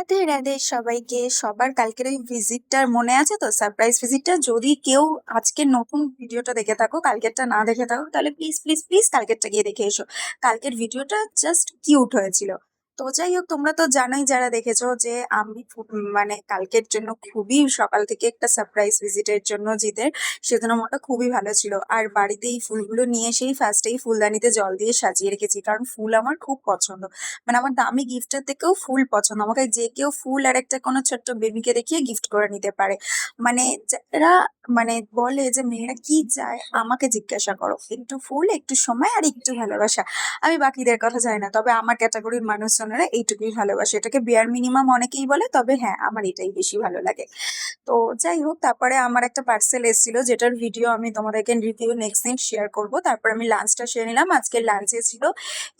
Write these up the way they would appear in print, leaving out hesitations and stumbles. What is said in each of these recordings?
রাধে রাধে সবাইকে। সবার কালকের ওই ভিজিটটার মনে আছে তো, সারপ্রাইজ ভিজিটটা? যদি কেউ আজকে নতুন ভিডিওটা দেখে থাকো, কালকেরটা না দেখে থাকো, তাহলে প্লিজ প্লিজ প্লিজ কালকেরটা গিয়ে দেখে এসো। কালকের ভিডিওটা জাস্ট কিউট হয়েছিল। তো যাই হোক, তোমরা তো জানোই যারা দেখেছো যে আমি মানে কালকের জন্য খুবই সকাল থেকে একটা সারপ্রাইজ ভিজিটের জন্য জিতের, সেজন্য মনটা খুবই ভালো ছিল। আর বাড়িতে এই ফুলগুলো নিয়ে এসেই ফার্স্টেই ফুলদানিতে জল দিয়ে সাজিয়ে রেখেছি, কারণ ফুল আমার খুব পছন্দ। মানে আমার দামি গিফটের থেকেও ফুল পছন্দ। আমাকে যে কেউ ফুল আর একটা কোনো ছোট্ট বেবিকে দেখিয়ে গিফট করে নিতে পারে। মানে যারা মানে বলে যে মেয়েরা কি চায়, আমাকে জিজ্ঞাসা করো, একটু ফুল, একটু সময় আর একটু ভালোবাসা। আমি বাকিদের কথা চাই না, তবে আমার ক্যাটাগরির মানুষজনেরা এইটুকুই ভালোবাসে। এটাকে বিয়ার মিনিমাম অনেকেই বলে, তবে হ্যাঁ, আমার এটাই বেশি ভালো লাগে। তো যাই হোক, তারপরে আমার একটা পার্সেল এসেছিল, যেটার ভিডিও আমি তোমাদেরকে রিভিউ নেক্সট দিন শেয়ার করব। তারপর আমি লাঞ্চটা সেরে নিলাম। আজকে লাঞ্চে ছিল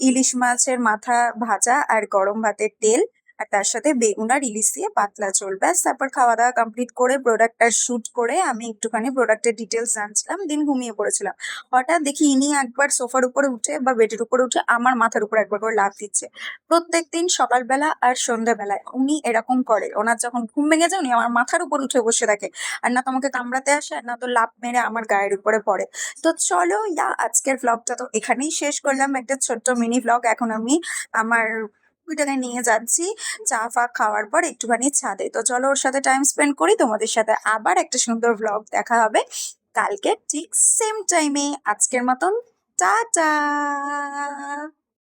ইলিশ মাছের মাথা ভাজা আর গরম ভাতের তেল, আর তার সাথে বেগুন আর ইলিশ দিয়ে পাতলা ঝোল। ব্যাস, তারপর খাওয়া দাওয়া কমপ্লিট করে প্রোডাক্টটা শুট করে আমি একটুখানি প্রোডাক্টের ডিটেলস জানছিলাম, দিন ঘুমিয়ে পড়েছিলাম। হঠাৎ দেখি ইনি একবার সোফার উপরে উঠে বা বেডের উপরে উঠে আমার মাথার উপর একবার করে লাফ দিচ্ছে। প্রত্যেকদিন সকালবেলা আর সন্ধ্যাবেলায় উনি এরকম করে। ওনার যখন ঘুম ভেঙে যায়, উনি আমার মাথার উপর উঠে বসে থাকে। আর না তোমাকে কামড়াতে আসে, আর না তো লাফ মেরে আমার গায়ের উপরে পড়ে। তো চলো আজকের ব্লগটা তো এখানেই শেষ করলাম, একটা ছোট্ট মিনি ব্লগ। এখন আমি আমার ওইটাকে নিয়ে যাচ্ছি চা ফা খাওয়ার পর একটুখানি ছাদে। তো চলো ওর সাথে টাইম স্পেন্ড করি। তোমাদের সাথে আবার একটা সুন্দর ব্লগ দেখা হবে কালকে ঠিক সেম টাইমে। আজকের মতন টাটা।